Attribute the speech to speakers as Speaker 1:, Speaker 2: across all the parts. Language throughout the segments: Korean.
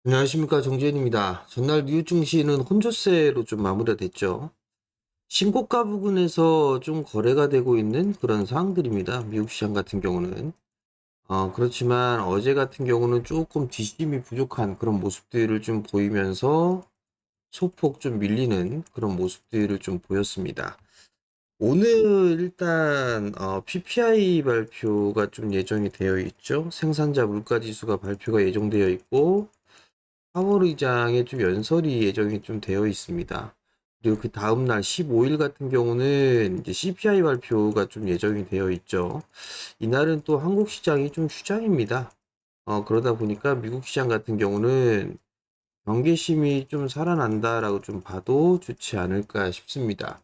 Speaker 1: 안녕하십니까, 정재현입니다. 전날 뉴욕 증시는 혼조세로 좀 마무리가 됐죠. 신고가 부근에서 좀 거래가 되고 있는 그런 상황들입니다. 미국 시장 같은 경우는. 그렇지만 어제 같은 경우는 조금 뒷심이 부족한 그런 모습들을 좀 보이면서 소폭 좀 밀리는 그런 모습들을 좀 보였습니다. 오늘 일단 PPI 발표가 좀 예정이 되어 있죠. 생산자 물가 지수가 발표가 예정되어 있고, 파월 의장의 좀 연설이 예정이 좀 되어 있습니다. 그리고 그 다음날 15일 같은 경우는 이제 CPI 발표가 좀 예정이 되어 있죠. 이날은 또 한국 시장이 좀 휴장입니다. 그러다 보니까 미국 시장 같은 경우는 경계심이 좀 살아난다라고 좀 봐도 좋지 않을까 싶습니다.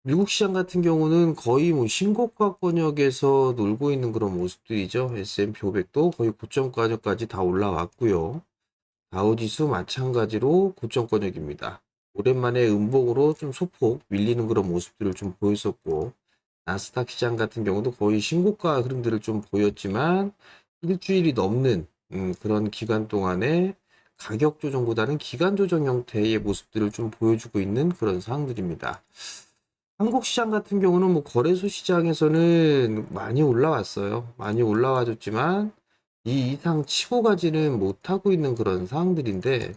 Speaker 1: 미국 시장 같은 경우는 거의 뭐 신고가권역에서 놀고 있는 그런 모습들이죠. S&P 500도 거의 고점가격까지 다 올라왔고요. 다우지수 마찬가지로 고점권역입니다. 오랜만에 음봉으로 좀 소폭 밀리는 그런 모습들을 좀 보였었고, 나스닥 시장 같은 경우도 거의 신고가 흐름들을 좀 보였지만 일주일이 넘는 그런 기간 동안에 가격 조정보다는 기간 조정 형태의 모습들을 좀 보여주고 있는 그런 상황들입니다. 한국 시장 같은 경우는 뭐 거래소 시장에서는 많이 올라왔어요. 많이 올라와줬지만 이 이상 치고 가지는 못하고 있는 그런 상황들인데,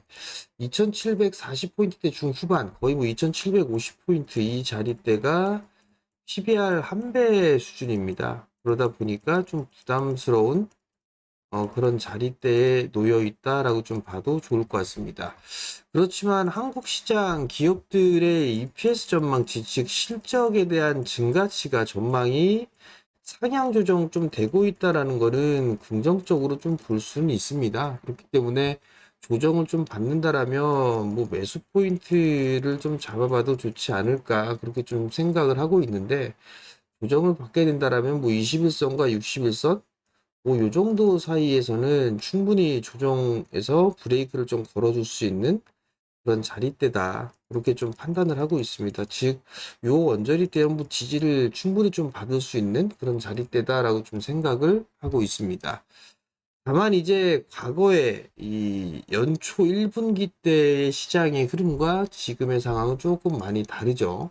Speaker 1: 2740포인트대 중후반, 거의 뭐 2750포인트 이 자리대가 PBR 한 배 수준입니다. 그러다 보니까 좀 부담스러운 그런 자리대에 놓여 있다라고 좀 봐도 좋을 것 같습니다. 그렇지만 한국 시장 기업들의 EPS 전망치, 즉 실적에 대한 증가치가 전망이 상향 조정 좀 되고 있다라는 거는 긍정적으로 좀 볼 수는 있습니다. 그렇기 때문에 조정을 좀 받는다라면 뭐 매수 포인트를 좀 잡아봐도 좋지 않을까 그렇게 좀 생각을 하고 있는데, 조정을 받게 된다라면 뭐 21선과 61선 뭐 요 정도 사이에서는 충분히 조정에서 브레이크를 좀 걸어줄 수 있는 그런 자리대다. 그렇게 좀 판단을 하고 있습니다. 즉, 요 원저리 대형부 지지를 충분히 좀 받을 수 있는 그런 자리대다라고 좀 생각을 하고 있습니다. 다만 이제 과거에 이 연초 1분기 때의 시장의 흐름과 지금의 상황은 조금 많이 다르죠.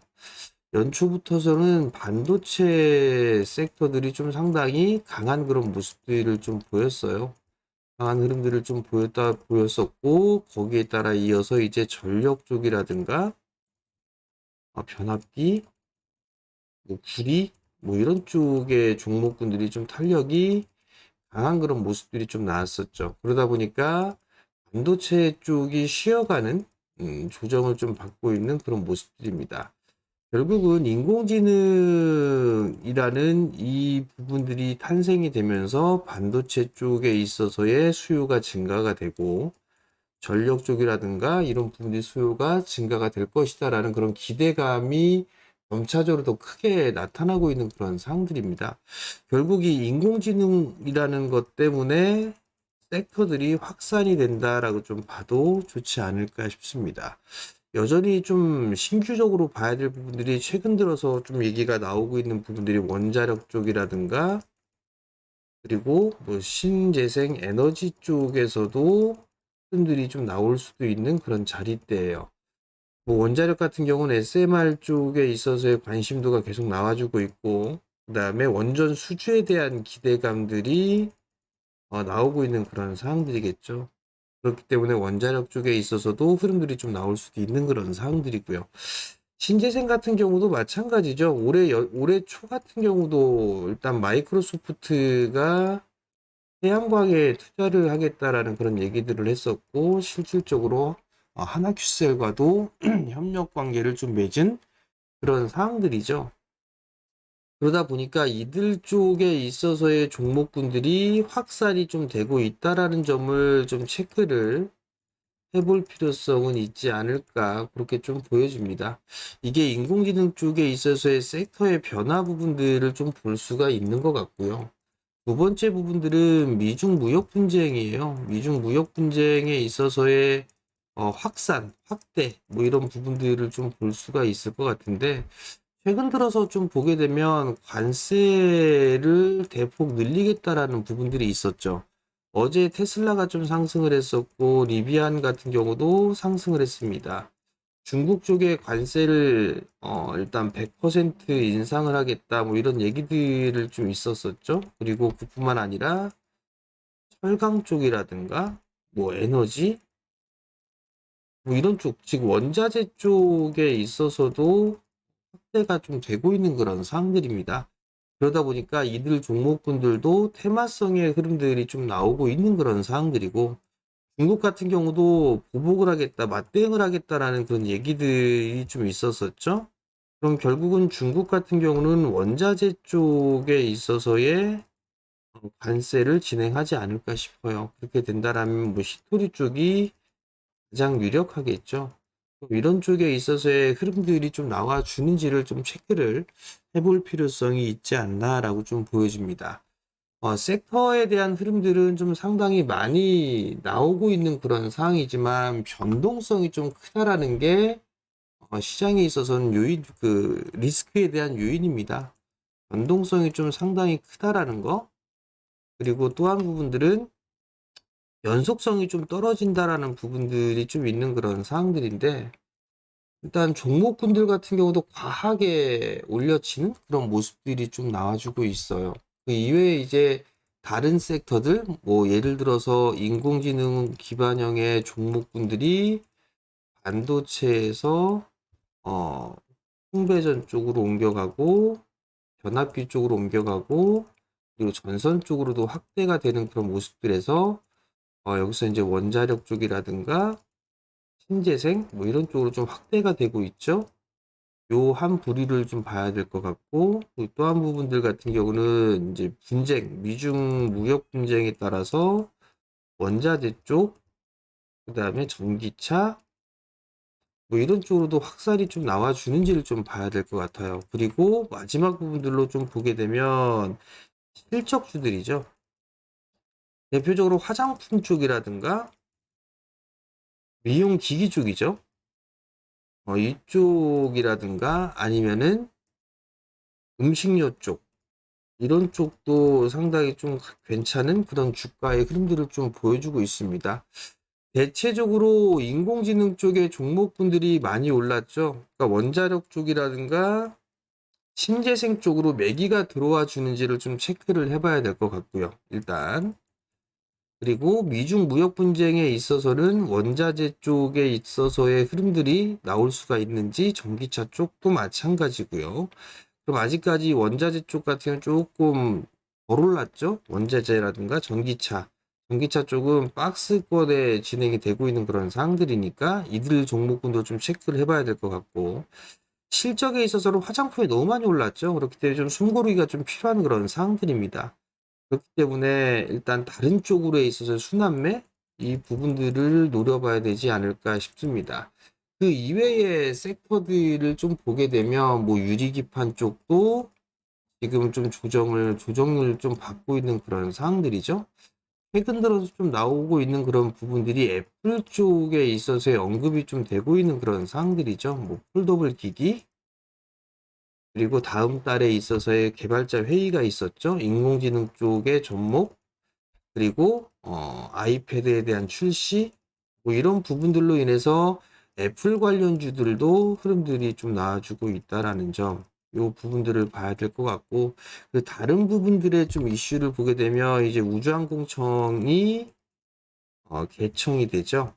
Speaker 1: 연초부터서는 반도체 섹터들이 좀 상당히 강한 그런 모습들을 좀 보였어요. 강한 흐름들을 좀 보였었고, 거기에 따라 이어서 이제 전력 쪽이라든가, 변압기, 뭐 구리, 뭐 이런 쪽의 종목군들이 좀 탄력이 강한 그런 모습들이 좀 나왔었죠. 그러다 보니까 반도체 쪽이 쉬어가는 조정을 좀 받고 있는 그런 모습들입니다. 결국은 인공지능이라는 이 부분들이 탄생이 되면서 반도체 쪽에 있어서의 수요가 증가가 되고, 전력 쪽이라든가 이런 부분의 수요가 증가가 될 것이다라는 그런 기대감이 점차적으로 더 크게 나타나고 있는 그런 상황들입니다. 결국 이 인공지능이라는 것 때문에 섹터들이 확산이 된다라고 좀 봐도 좋지 않을까 싶습니다. 여전히 좀 신규적으로 봐야 될 부분들이 최근 들어서 좀 얘기가 나오고 있는 부분들이 원자력 쪽이라든가, 그리고 뭐 신재생 에너지 쪽에서도 흐름들이 좀 나올 수도 있는 그런 자리대예요. 뭐 원자력 같은 경우는 SMR 쪽에 있어서의 관심도가 계속 나와주고 있고, 그다음에 원전 수주에 대한 기대감들이 나오고 있는 그런 상황들이겠죠. 그렇기 때문에 원자력 쪽에 있어서도 흐름들이 좀 나올 수도 있는 그런 상황들이고요. 신재생 같은 경우도 마찬가지죠. 올해 초 같은 경우도 일단 마이크로소프트가 태양광에 투자를 하겠다라는 그런 얘기들을 했었고, 실질적으로 하나큐셀과도 협력 관계를 좀 맺은 그런 상황들이죠. 그러다 보니까 이들 쪽에 있어서의 종목군들이 확산이 좀 되고 있다라는 점을 좀 체크를 해볼 필요성은 있지 않을까 그렇게 좀 보여집니다. 이게 인공지능 쪽에 있어서의 섹터의 변화 부분들을 좀 볼 수가 있는 것 같고요. 두 번째 부분들은 미중 무역 분쟁이에요. 미중 무역 분쟁에 있어서의 확산, 확대, 뭐 이런 부분들을 좀 볼 수가 있을 것 같은데, 최근 들어서 좀 보게 되면 관세를 대폭 늘리겠다라는 부분들이 있었죠. 어제 테슬라가 좀 상승을 했었고, 리비안 같은 경우도 상승을 했습니다. 중국 쪽에 관세를 일단 100% 인상을 하겠다 뭐 이런 얘기들을 좀 있었었죠. 그리고 그뿐만 아니라 철강 쪽이라든가 뭐 에너지 뭐 이런 쪽, 지금 원자재 쪽에 있어서도 확대가 좀 되고 있는 그런 상황들입니다. 그러다 보니까 이들 종목군들도 테마성의 흐름들이 좀 나오고 있는 그런 상황들이고, 중국 같은 경우도 보복을 하겠다, 맞대응을 하겠다라는 그런 얘기들이 좀 있었었죠. 그럼 결국은 중국 같은 경우는 원자재 쪽에 있어서의 관세를 진행하지 않을까 싶어요. 그렇게 된다라면 뭐 히토리 쪽이 가장 유력하겠죠. 이런 쪽에 있어서의 흐름들이 좀 나와주는지를 좀 체크를 해볼 필요성이 있지 않나라고 좀 보여집니다. 섹터에 대한 흐름들은 좀 상당히 많이 나오고 있는 그런 상황이지만 변동성이 좀 크다라는 게 시장에 있어서는 리스크에 대한 요인입니다. 변동성이 좀 상당히 크다라는 거. 그리고 또 한 부분들은 연속성이 좀 떨어진다라는 부분들이 좀 있는 그런 상황들인데, 일단 종목군들 같은 경우도 과하게 올려치는 그런 모습들이 좀 나와주고 있어요. 그 이외에 이제 다른 섹터들, 뭐 예를 들어서 인공지능 기반형의 종목군들이 반도체에서 홍배전 쪽으로 옮겨가고 변압기 쪽으로 옮겨가고 그리고 전선 쪽으로도 확대가 되는 그런 모습들에서 여기서 이제 원자력 쪽이라든가 신재생 뭐 이런 쪽으로 좀 확대가 되고 있죠. 요 한 부류를 좀 봐야 될 것 같고, 또 한 부분들 같은 경우는 이제 분쟁, 미중 무역 분쟁에 따라서 원자재 쪽, 그 다음에 전기차, 뭐 이런 쪽으로도 확산이 좀 나와주는지를 좀 봐야 될 것 같아요. 그리고 마지막 부분들로 좀 보게 되면 실적주들이죠. 대표적으로 화장품 쪽이라든가 미용 기기 쪽이죠. 이쪽이라든가 아니면은 음식료 쪽, 이런 쪽도 상당히 좀 괜찮은 그런 주가의 흐름들을 좀 보여주고 있습니다. 대체적으로 인공지능 쪽의 종목군들이 많이 올랐죠. 그러니까 원자력 쪽이라든가 신재생 쪽으로 매기가 들어와 주는지를 좀 체크를 해봐야 될 것 같고요. 일단. 그리고 미중 무역 분쟁에 있어서는 원자재 쪽에 있어서의 흐름들이 나올 수가 있는지 전기차 쪽도 마찬가지고요. 그럼 아직까지 원자재 쪽 같은 경우는 조금 덜 올랐죠? 원자재라든가 전기차. 전기차 쪽은 박스권에 진행이 되고 있는 그런 상황들이니까 이들 종목군도 좀 체크를 해봐야 될 것 같고, 실적에 있어서는 화장품이 너무 많이 올랐죠? 그렇기 때문에 좀 숨고르기가 좀 필요한 그런 상황들입니다. 그렇기 때문에 일단 다른 쪽으로 있어서 순환매 이 부분들을 노려봐야 되지 않을까 싶습니다. 그 이외의 섹터들을 좀 보게 되면 뭐 유리기판 쪽도 지금 좀 조정을 좀 받고 있는 그런 상황들이죠. 최근 들어서 좀 나오고 있는 그런 부분들이 애플 쪽에 있어서의 언급이 좀 되고 있는 그런 상황들이죠. 뭐 폴더블 기기, 그리고 다음 달에 있어서의 개발자 회의가 있었죠. 인공지능 쪽의 접목, 그리고 아이패드에 대한 출시, 뭐 이런 부분들로 인해서 애플 관련주들도 흐름들이 좀 나와주고 있다라는 점, 요 부분들을 봐야 될 것 같고, 그 다른 부분들의 좀 이슈를 보게 되면 이제 우주항공청이 개청이 되죠.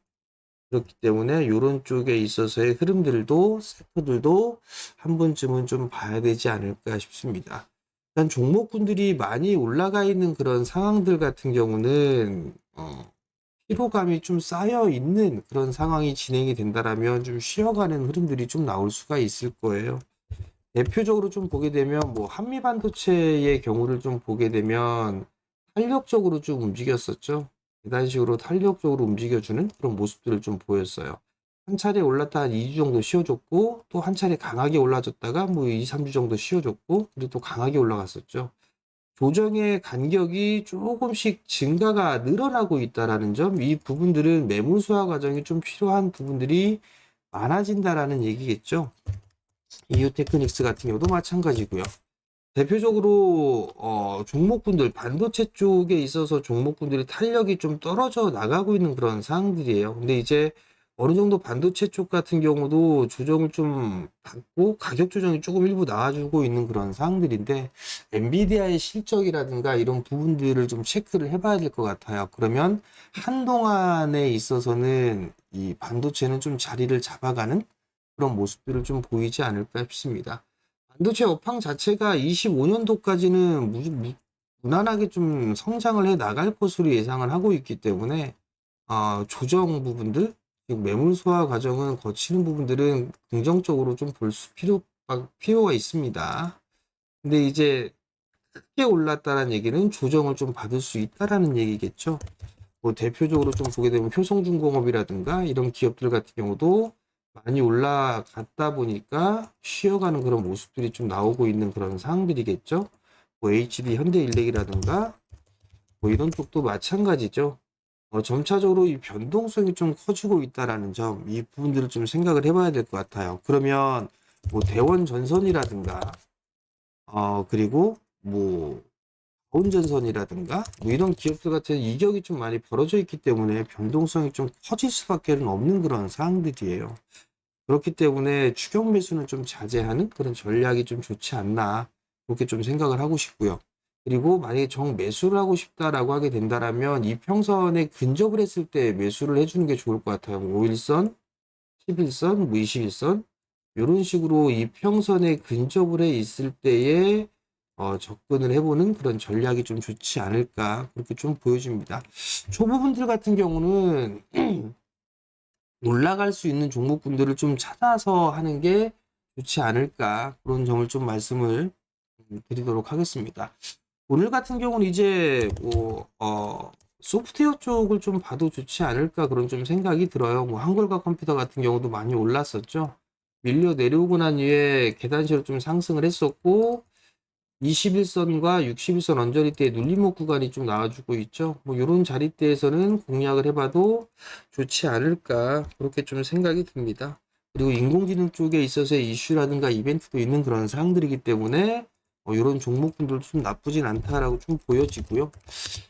Speaker 1: 그렇기 때문에 이런 쪽에 있어서의 흐름들도 섹터들도 한 번쯤은 좀 봐야 되지 않을까 싶습니다. 일단 종목군들이 많이 올라가 있는 그런 상황들 같은 경우는 피로감이 좀 쌓여 있는 그런 상황이 진행이 된다라면 좀 쉬어가는 흐름들이 좀 나올 수가 있을 거예요. 대표적으로 좀 보게 되면 뭐 한미 반도체의 경우를 좀 보게 되면 탄력적으로 좀 움직였었죠. 계단식으로 탄력적으로 움직여주는 그런 모습들을 좀 보였어요. 한 차례 올랐다 한 2주 정도 쉬어줬고, 또 한 차례 강하게 올라줬다가 뭐 2, 3주 정도 쉬어줬고, 그리고 또 강하게 올라갔었죠. 조정의 간격이 조금씩 증가가 늘어나고 있다라는 점, 이 부분들은 매물 수화 과정이 좀 필요한 부분들이 많아진다라는 얘기겠죠. 이유 테크닉스 같은 경우도 마찬가지고요. 대표적으로 종목군들 반도체 쪽에 있어서 종목군들이 탄력이 좀 떨어져 나가고 있는 그런 상황들이에요. 근데 이제 어느 정도 반도체 쪽 같은 경우도 조정을 좀 받고 가격 조정이 조금 일부 나와주고 있는 그런 상황들인데 엔비디아의 실적이라든가 이런 부분들을 좀 체크를 해봐야 될 것 같아요. 그러면 한동안에 있어서는 이 반도체는 좀 자리를 잡아가는 그런 모습들을 좀 보이지 않을까 싶습니다. 반도체 업황 자체가 25년도까지는 무난하게 좀 성장을 해 나갈 것으로 예상을 하고 있기 때문에 조정 부분들, 즉 매물 소화 과정은 거치는 부분들은 긍정적으로 좀 필요가 있습니다. 근데 이제 크게 올랐다는 얘기는 조정을 좀 받을 수 있다라는 얘기겠죠. 뭐 대표적으로 좀 보게 되면 효성중공업이라든가 이런 기업들 같은 경우도 많이 올라갔다 보니까 쉬어가는 그런 모습들이 좀 나오고 있는 그런 상황들이겠죠. 뭐 HD 현대일렉이라든가 뭐 이런 쪽도 마찬가지죠. 점차적으로 이 변동성이 좀 커지고 있다라는 점, 이 부분들을 좀 생각을 해봐야 될 것 같아요. 그러면 뭐 대원전선이라든가 그리고 뭐 다운전선이라든가 뭐 이런 기업들 같은 이격이 좀 많이 벌어져 있기 때문에 변동성이 좀 커질 수밖에 없는 그런 상황들이에요. 그렇기 때문에 추격 매수는 좀 자제하는 그런 전략이 좀 좋지 않나 그렇게 좀 생각을 하고 싶고요. 그리고 만약에 정 매수를 하고 싶다라고 하게 된다라면 이 평선에 근접을 했을 때 매수를 해주는 게 좋을 것 같아요. 5일선, 11선, 뭐 21선 이런 식으로 이 평선에 근접을 해 있을 때에 접근을 해보는 그런 전략이 좀 좋지 않을까 그렇게 좀 보여집니다. 초보분들 같은 경우는 올라갈 수 있는 종목군들을 좀 찾아서 하는 게 좋지 않을까 그런 점을 좀 말씀을 드리도록 하겠습니다. 오늘 같은 경우는 이제 뭐 소프트웨어 쪽을 좀 봐도 좋지 않을까 그런 좀 생각이 들어요. 뭐 한글과 컴퓨터 같은 경우도 많이 올랐었죠. 밀려 내려오고 난 이후에 계단식으로 좀 상승을 했었고 21선과 61선 언저리대의 눌림목 구간이 좀 나와주고 있죠. 뭐 이런 자리대에서는 공략을 해봐도 좋지 않을까 그렇게 좀 생각이 듭니다. 그리고 인공지능 쪽에 있어서의 이슈라든가 이벤트도 있는 그런 사항들이기 때문에 이런 종목분들도 좀 나쁘진 않다라고 좀 보여지고요.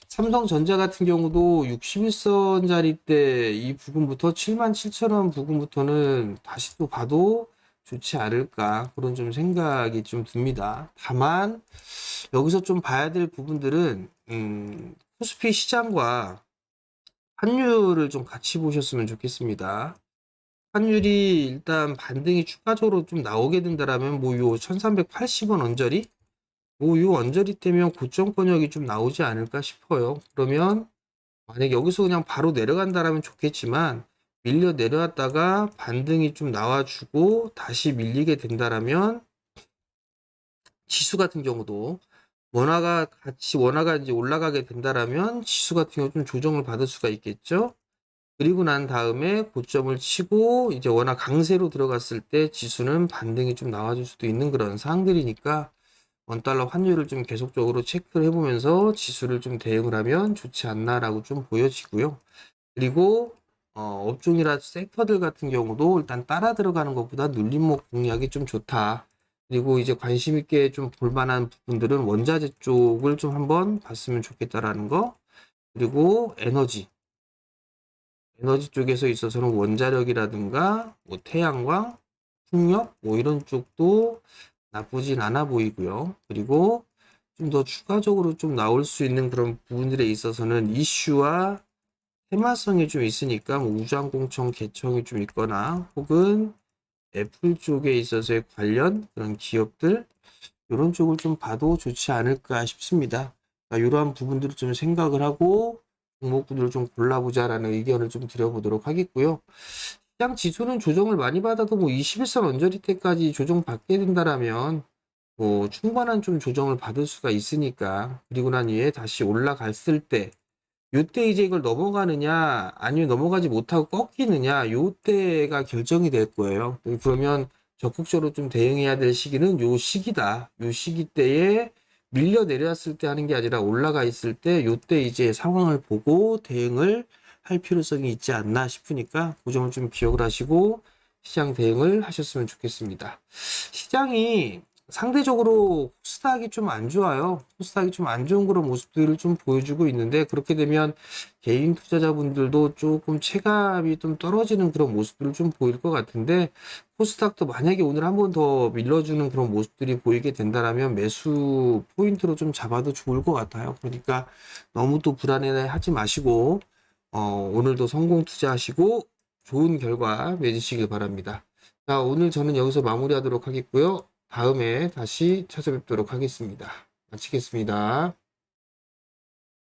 Speaker 1: 삼성전자 같은 경우도 61선 자리대 이 부분부터 77,000원 부분부터는 다시 또 봐도 좋지 않을까 그런 좀 생각이 좀 듭니다. 다만 여기서 좀 봐야 될 부분들은 코스피 시장과 환율을 좀 같이 보셨으면 좋겠습니다. 환율이 일단 반등이 추가적으로 좀 나오게 된다라면 뭐 요 1380원 언저리 뭐 요 언저리 때면 고점 권역이 좀 나오지 않을까 싶어요. 그러면 만약에 여기서 그냥 바로 내려간다라면 좋겠지만 밀려 내려왔다가 반등이 좀 나와주고 다시 밀리게 된다라면 지수 같은 경우도 원화가 이제 올라가게 된다라면 지수 같은 경우 좀 조정을 받을 수가 있겠죠. 그리고 난 다음에 고점을 치고 이제 원화 강세로 들어갔을 때 지수는 반등이 좀 나와줄 수도 있는 그런 상황들이니까 원달러 환율을 좀 계속적으로 체크를 해보면서 지수를 좀 대응을 하면 좋지 않나라고 좀 보여지고요. 그리고 업종이나 섹터들 같은 경우도 일단 따라 들어가는 것보다 눌림목 공략이 좀 좋다. 그리고 이제 관심 있게 좀 볼만한 부분들은 원자재 쪽을 좀 한번 봤으면 좋겠다라는 거. 그리고 에너지 쪽에서 있어서는 원자력이라든가 뭐 태양광, 풍력 뭐 이런 쪽도 나쁘진 않아 보이고요. 그리고 좀 더 추가적으로 좀 나올 수 있는 그런 부분들에 있어서는 이슈와 테마성이 좀 있으니까 뭐 우주항공청 개청이 좀 있거나 혹은 애플 쪽에 있어서의 관련 그런 기업들 이런 쪽을 좀 봐도 좋지 않을까 싶습니다. 그러니까 이러한 부분들을 좀 생각을 하고 종목군들을 좀 골라보자라는 의견을 좀 드려보도록 하겠고요. 시장 지수는 조정을 많이 받아도 뭐 21선 언저리 때까지 조정받게 된다라면 뭐 충분한 좀 조정을 받을 수가 있으니까 그리고 난 이후에 다시 올라갔을 때 요때 이제 이걸 넘어가느냐 아니면 넘어가지 못하고 꺾이느냐 요때가 결정이 될 거예요. 그러면 적극적으로 좀 대응해야 될 시기는 요 시기다. 요 시기 때에 밀려 내려왔을 때 하는 게 아니라 올라가 있을 때 요때 이제 상황을 보고 대응을 할 필요성이 있지 않나 싶으니까 그 점을 좀 기억을 하시고 시장 대응을 하셨으면 좋겠습니다. 시장이 상대적으로 코스닥이 좀 안 좋아요. 코스닥이 좀 안 좋은 그런 모습들을 좀 보여주고 있는데, 그렇게 되면 개인 투자자분들도 조금 체감이 좀 떨어지는 그런 모습들을 좀 보일 것 같은데, 코스닥도 만약에 오늘 한 번 더 밀려주는 그런 모습들이 보이게 된다라면 매수 포인트로 좀 잡아도 좋을 것 같아요. 그러니까 너무 또 불안해하지 마시고, 오늘도 성공 투자하시고 좋은 결과 맺으시길 바랍니다. 자, 오늘 저는 여기서 마무리하도록 하겠고요. 다음에 다시 찾아뵙도록 하겠습니다. 마치겠습니다.